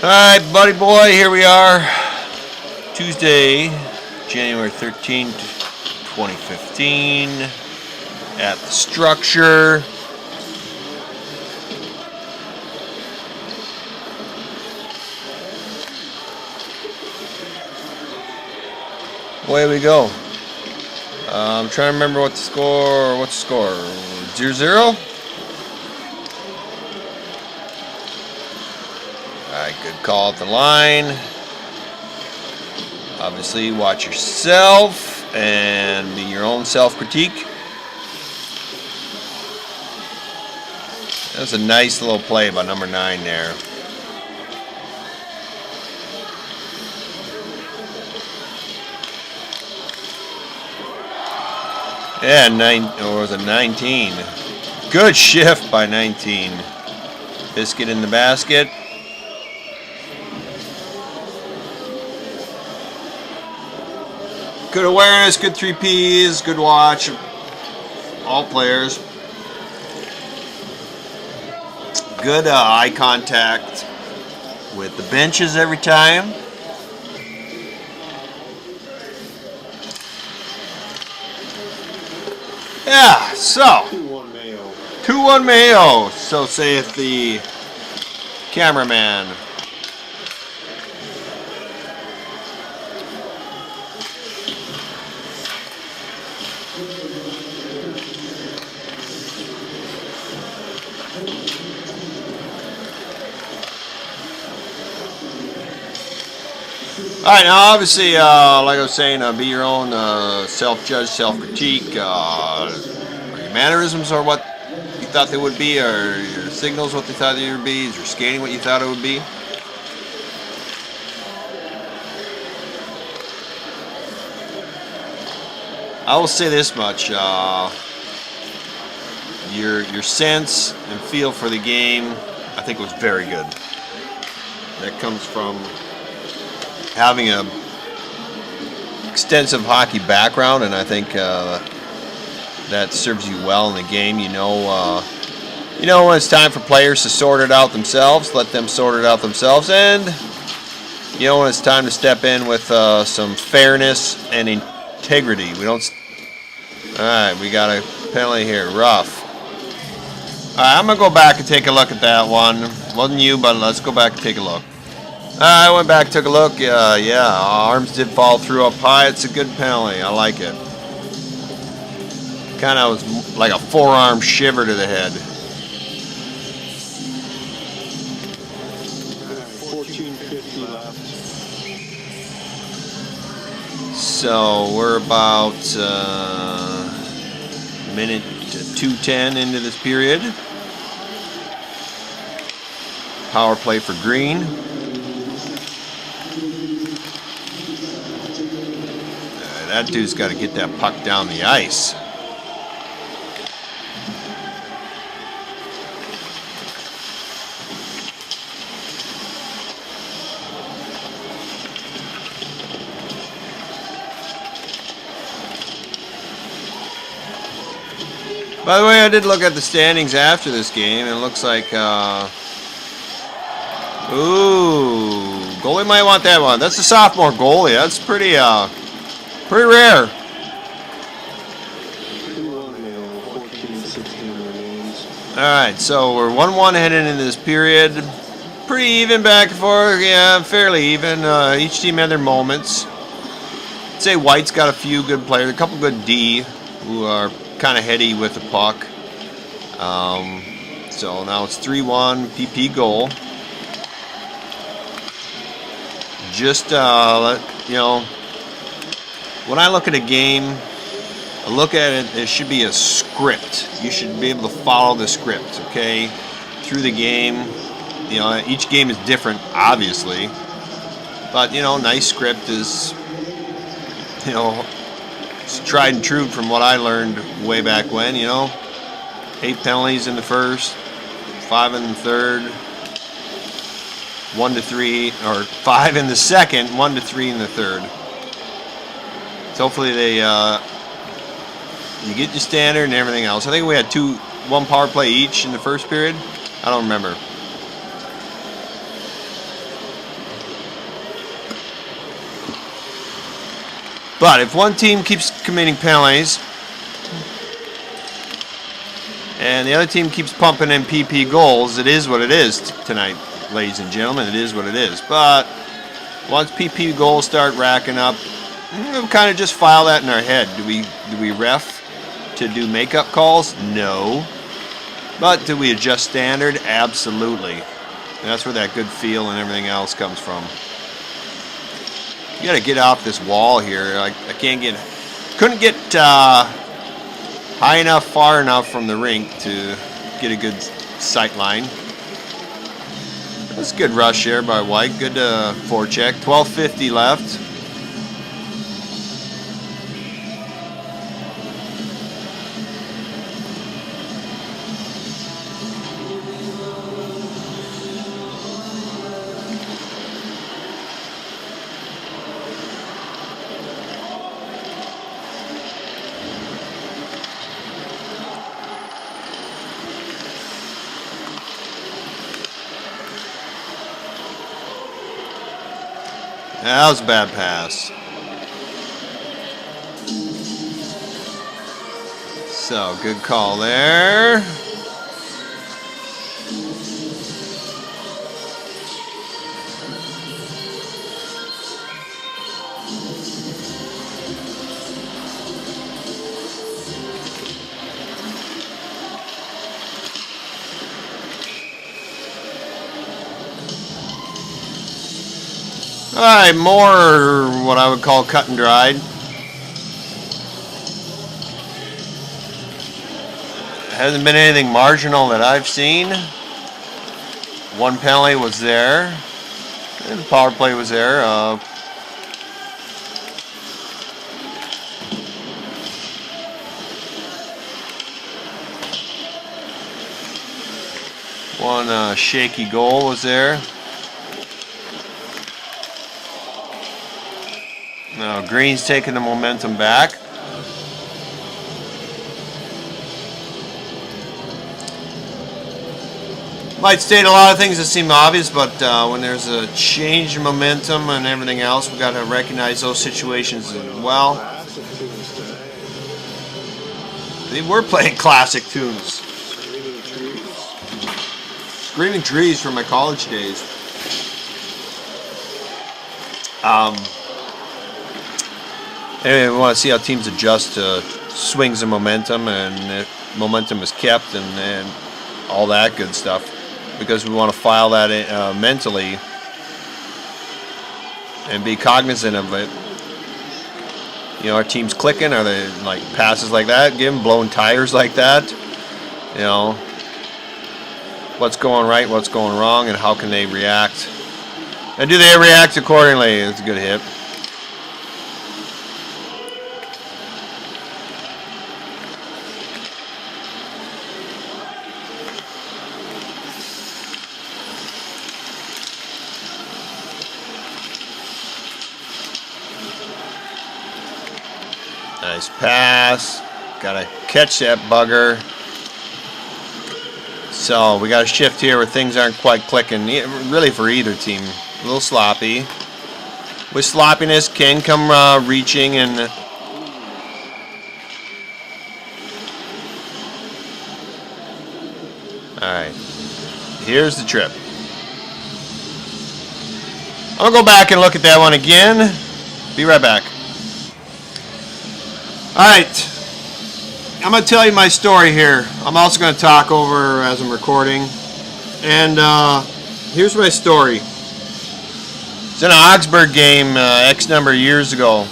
Alright, buddy boy, here we are. Tuesday, January 13th, 2015. At the structure. Away we go. I'm trying to remember what the score. What's the score? 0-0? Alright, good call at the line. Obviously, watch yourself and be your own self-critique. That's a nice little play by number 9 there. Yeah, or was it 19? Good shift by 19. Biscuit in the basket. Good awareness, good 3Ps, good watch. All players. Good eye contact with the benches every time. Yeah, so 2-1 Mayo. 2-1 Mayo, so saith the cameraman. Alright, now obviously, like I was saying, be your own self-judge, self-critique. Are your mannerisms or what you thought they would be? Are your signals what they thought they would be? Is your skating what you thought it would be? I will say this much. Your sense and feel for the game, I think, was very good. That comes from having a extensive hockey background, and I think that serves you well in the game. You know when it's time for players to sort it out themselves, let them sort it out themselves, and you know when it's time to step in with some fairness and integrity. We don't. All right, we got a penalty here. Rough. All right, I'm gonna go back and take a look at that one. Wasn't you, but let's go back and take a look. I went back, took a look. Yeah, arms did fall through up high. It's a good penalty. I like it. Kind of was like a forearm shiver to the head. 14:50 left. So we're about minute 2:10 into this period. Power play for Green. That dude's got to get that puck down the ice. By the way, I did look at the standings after this game, and it looks like, ooh, goalie might want that one. That's a sophomore goalie. That's pretty rare. 2-1 Mayo. 14:16 remains. All right, so we're 1-1 heading into this period. Pretty even back and forth. Yeah, fairly even. Each team had their moments. I'd say White's got a few good players, a couple good D who are kind of heady with the puck. So now it's 3-1 PP goal. Just when I look at a game, I look at it. It should be a script. You should be able to follow the script, okay, through the game. You know, each game is different, obviously, but nice script is, it's tried and true from what I learned way back when. 8 penalties in the first, 5 in the third, 1 to 3, or 5 in the second, 1 to 3 in the third. So hopefully you get your standard and everything else. I think we had 1 power play each in the first period. I don't remember. But if one team keeps committing penalties and the other team keeps pumping in PP goals, it is what it is tonight, ladies and gentlemen. It is what it is. But once PP goals start racking up, we'll kind of just file that in our head. Do we ref to do makeup calls? No. But do we adjust standard? Absolutely. And that's where that good feel and everything else comes from. You got to get off this wall here. I couldn't get high enough, far enough from the rink to get a good sight line. That's a good rush here by White. Good forecheck. 12:50 left. That was a bad pass. So, good call there. Alright, more what I would call cut and dried. Hasn't been anything marginal that I've seen. One penalty was there. And the power play was there. One shaky goal was there. Now Green's taking the momentum back. Might state a lot of things that seem obvious, but when there's a change in momentum and everything else, we've got to recognize those situations as well. They were playing classic tunes. Screaming Trees from my college days. Anyway, we want to see how teams adjust to swings of momentum, and if momentum is kept, and all that good stuff, because we want to file that in, mentally and be cognizant of it. You know, our team's clicking, are they like passes like that, give them blowing tires like that? You know, what's going right, what's going wrong, and how can they react? And do they react accordingly? It's a good hit. Nice pass. Gotta catch that bugger. So we got a shift here where things aren't quite clicking. Really for either team. A little sloppy. With sloppiness can come reaching and alright. Here's the trip. I'll go back and look at that one again. Be right back. Alright, I'm going to tell you my story here. I'm also going to talk over as I'm recording. And here's my story. It's in an Augsburg game X number of years ago.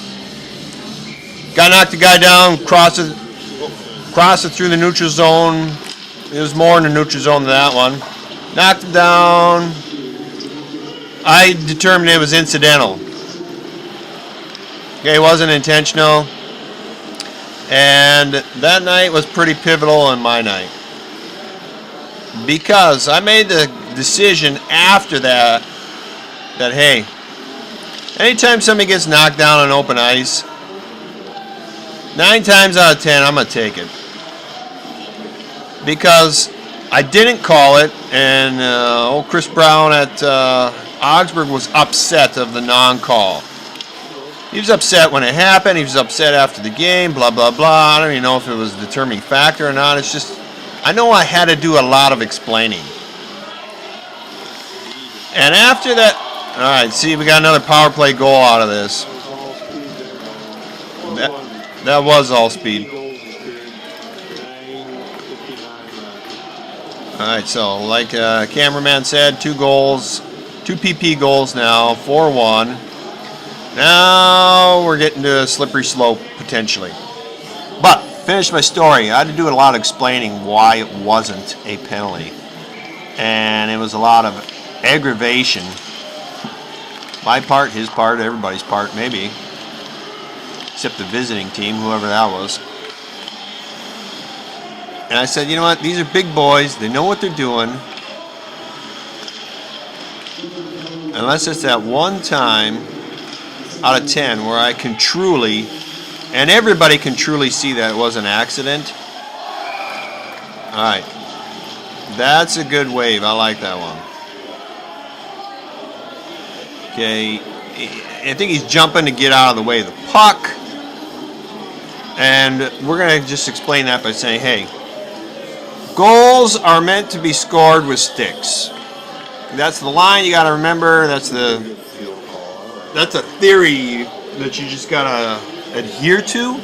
Guy knocked the guy down, crossed it through the neutral zone. It was more in the neutral zone than that one. Knocked him down. I determined it was incidental. Okay, it wasn't intentional. And that night was pretty pivotal in my night, because I made the decision after that hey, anytime somebody gets knocked down on open ice, 9 times out of 10 I'm going to take it, because I didn't call it, and old Chris Brown at Augsburg was upset of the non-call. He was upset when it happened. He was upset after the game, blah, blah, blah. I don't even know if it was a determining factor or not. It's just, I know I had to do a lot of explaining. And after that, all right, see, we got another power play goal out of this. That was all speed. All right, so like cameraman said, 2 goals, 2 PP goals now, 4-1. Now we're getting to a slippery slope, potentially. But, finish my story. I had to do a lot of explaining why it wasn't a penalty. And it was a lot of aggravation. My part, his part, everybody's part, maybe. Except the visiting team, whoever that was. And I said, you know what, these are big boys. They know what they're doing. Unless it's that one time out of 10 where I can truly, and everybody can truly see that it was an accident. Alright. That's a good wave. I like that one. Okay. I think he's jumping to get out of the way of the puck. And we're going to just explain that by saying, hey, goals are meant to be scored with sticks. That's the line you got to remember. That's a theory that you just got to adhere to.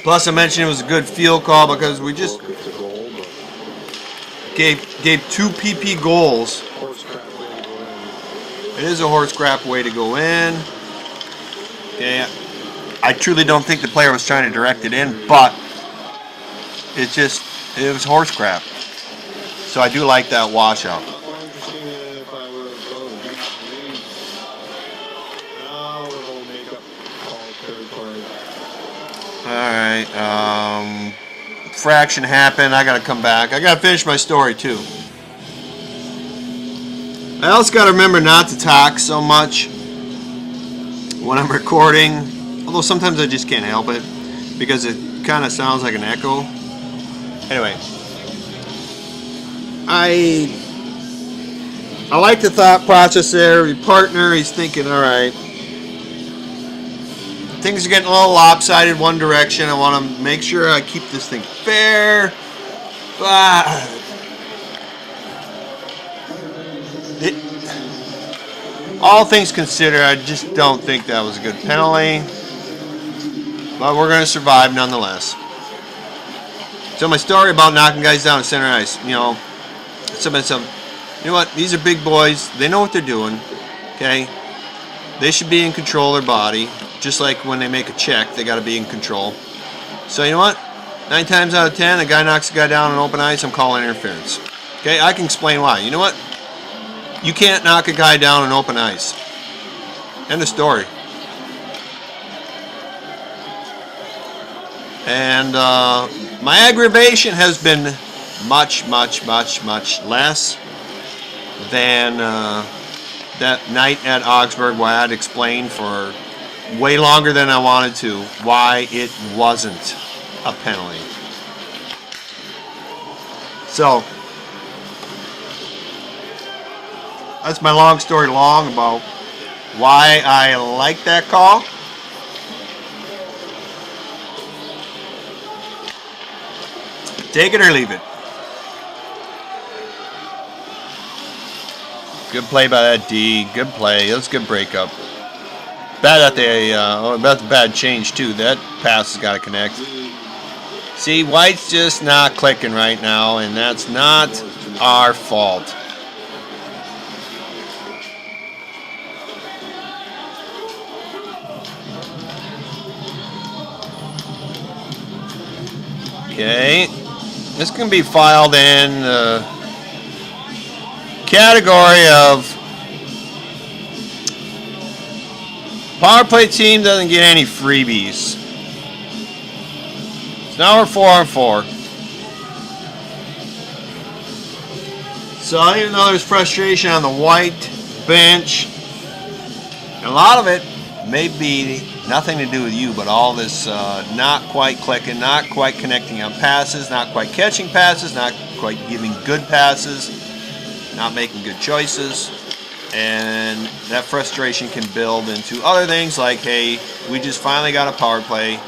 Plus, I mentioned it was a good field call because we just gave 2 PP goals. It is a horse crap way to go in. Okay, I truly don't think the player was trying to direct it in, but it was horse crap. So I do like that washout. Alright, fraction happened. I gotta come back. I gotta finish my story too. I also gotta remember not to talk so much when I'm recording, although sometimes I just can't help it because it kind of sounds like an echo. Anyway, I like the thought process there. Your partner, he's thinking, all right, things are getting a little lopsided one direction. I want to make sure I keep this thing fair. But all things considered, I just don't think that was a good penalty. But we're going to survive nonetheless. So my story about knocking guys down to center ice, you know, you know what, these are big boys. They know what they're doing, okay? They should be in control of their body. Just like when they make a check, they got to be in control. So you know what? 9 times out of 10, a guy knocks a guy down on open ice, I'm calling interference. Okay, I can explain why. You know what? You can't knock a guy down on open ice. End of story. And my aggravation has been much, much, much, much less than that night at Augsburg, where I had explained for way longer than I wanted to why it wasn't a penalty. So that's my long story long about why I like that call. Take it or leave it. Good play by that D. Good play. That's a good breakup. Bad at that's a bad change too. That pass has got to connect. See, White's just not clicking right now, and that's not our fault. Okay, this can be filed in the category of power play team doesn't get any freebies. So now we're 4-on-4. So even though there's frustration on the White bench, a lot of it may be nothing to do with you, but all this not quite clicking, not quite connecting on passes, not quite catching passes, not quite giving good passes, not making good choices. And that frustration can build into other things like, hey, we just finally got a power play,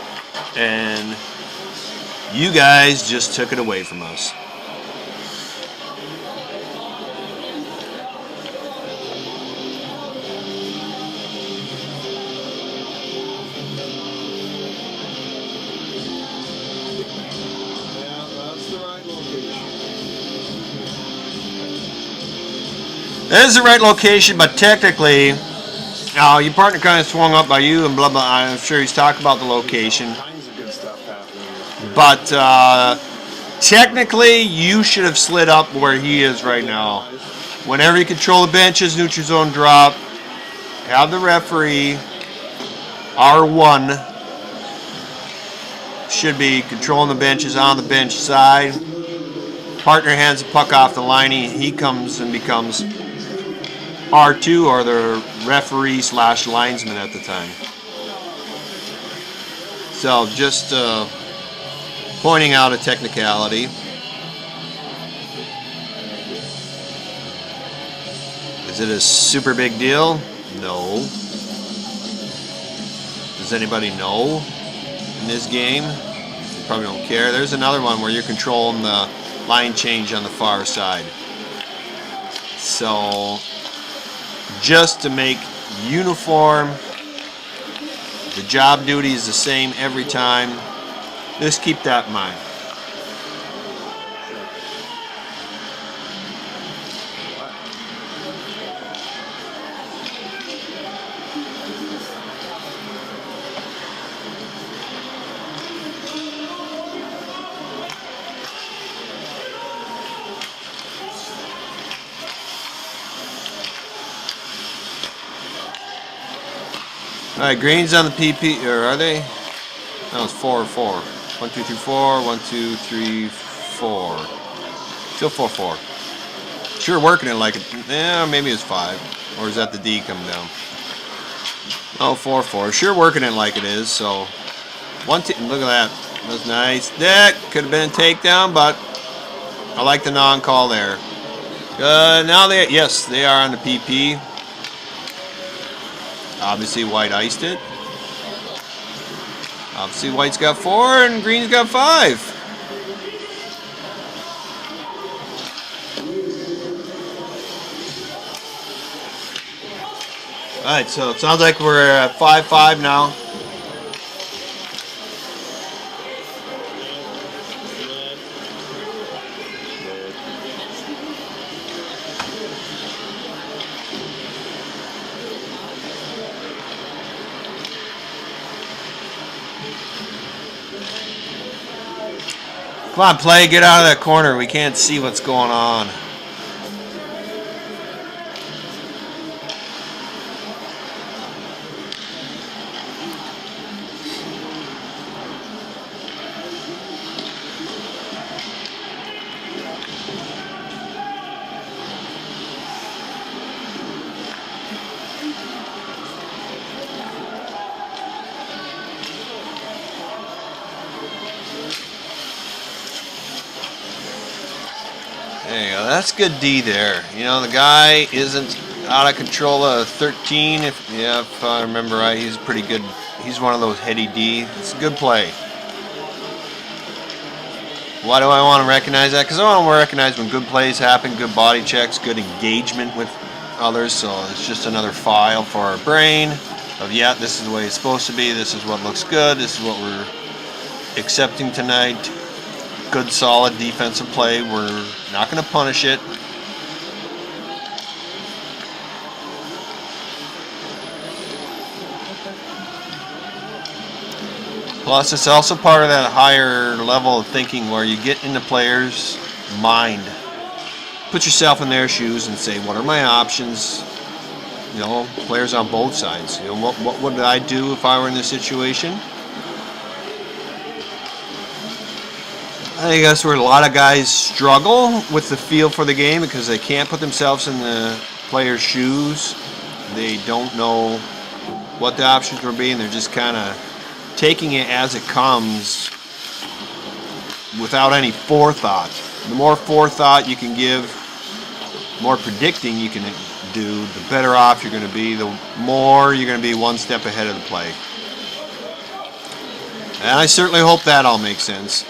and you guys just took it away from us. That is the right location, but technically, your partner kind of swung up by you and blah blah. I'm sure he's talking about the location, but technically, you should have slid up where he is right now. Whenever you control the benches, neutral zone drop, have the referee R1 should be controlling the benches on the bench side. Partner hands the puck off the line. He comes and becomes R2, or the referee / linesman at the time. So just pointing out a technicality. Is it a super big deal? No. Does anybody know in this game? You probably don't care. There's another one where you're controlling the line change on the far side. So just to make uniform, the job duty is the same every time. Just keep that in mind. Alright, green's on the PP, or are they? No, it's 4 or 4. 1, 2, 3, 4. 1, 2, 3, 4. Still 4, 4. Sure working it like it. Yeah, maybe it's 5. Or is that the D coming down? Oh, 4, 4. Sure working it like it is, so. Look at that. That's nice. That could have been a takedown, but I like the non-call there. Now yes, they are on the PP. Obviously, white iced it. Obviously, white's got 4 and green's got 5. Alright, so it sounds like we're at 5-5 now. Come on, play. Get out of that corner. We can't see what's going on. There you go. That's good D there. You know, the guy isn't out of control of 13. If I remember right, he's pretty good. He's one of those heady D. It's a good play. Why do I want to recognize that? Because I want to recognize when good plays happen, good body checks, good engagement with others. So it's just another file for our brain of, yeah, this is the way it's supposed to be. This is what looks good. This is what we're accepting tonight. Good, solid defensive play. We're not going to punish it. Plus, it's also part of that higher level of thinking where you get in the player's mind. Put yourself in their shoes and say, what are my options? You know, players on both sides. You know, what would I do if I were in this situation? I think that's where a lot of guys struggle with the feel for the game because they can't put themselves in the player's shoes. They don't know what the options will be, and they're just kind of taking it as it comes without any forethought. The more forethought you can give, more predicting you can dude, the better off you're going to be, the more you're going to be one step ahead of the play. And I certainly hope that all makes sense.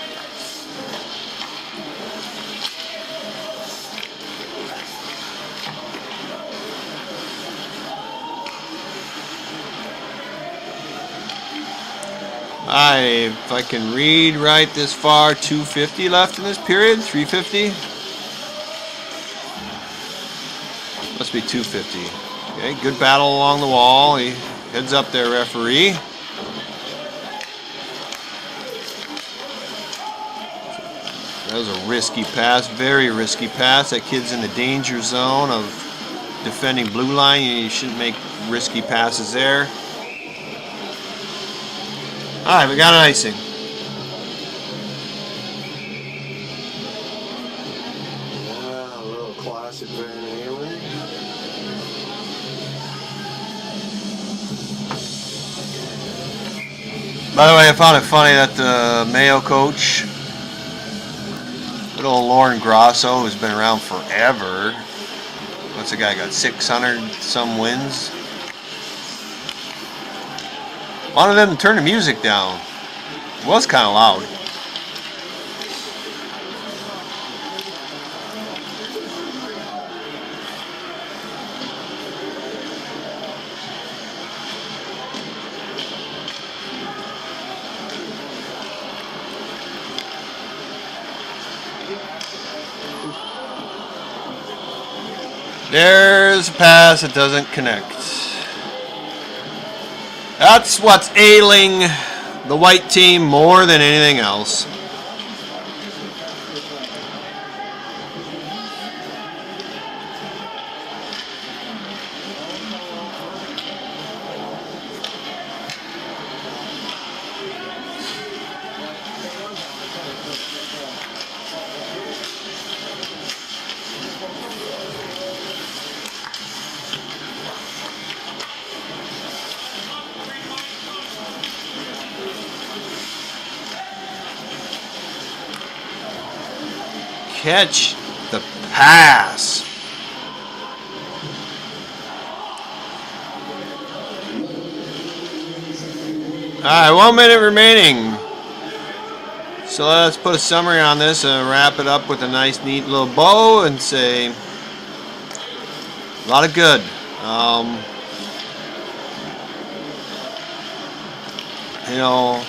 If I can read right this far, 250 left in this period, 350. Must be 250. Okay, good battle along the wall. He heads up there, referee. That was a risky pass, very risky pass. That kid's in the danger zone of defending blue line. You shouldn't make risky passes there. All right, we got an icing. Yeah, a little classic Van Halen. By the way, I found it funny that the Mayo coach, good old Lauren Grosso, who's been around forever. What's the guy got? 600 some wins. Wanted them to turn the music down. It was kind of loud. There's a pass that doesn't connect. That's what's ailing the white team more than anything else. Catch the pass. All right, 1 minute remaining. So let's put a summary on this and wrap it up with a nice, neat little bow and say a lot of good. You know,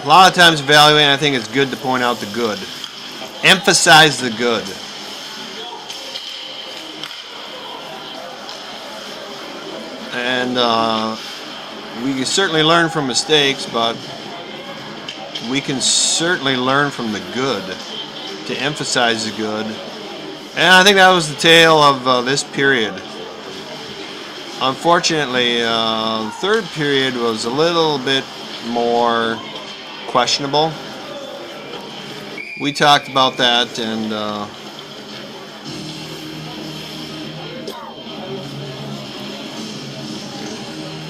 a lot of times evaluating, I think it's good to point out the good. Emphasize the good. And we can certainly learn from mistakes, but we can certainly learn from the good, to emphasize the good. And I think that was the tale of this period. Unfortunately, the third period was a little bit more questionable. We talked about that, and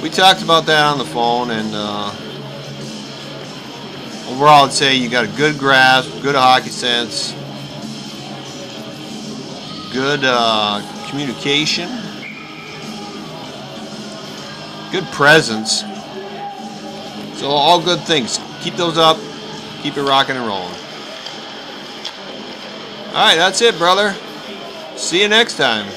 we talked about that on the phone, and overall I'd say you got a good grasp, good hockey sense, good communication, good presence. So all good things. Keep those up. Keep it rocking and rolling. All right, that's it, brother. See you next time.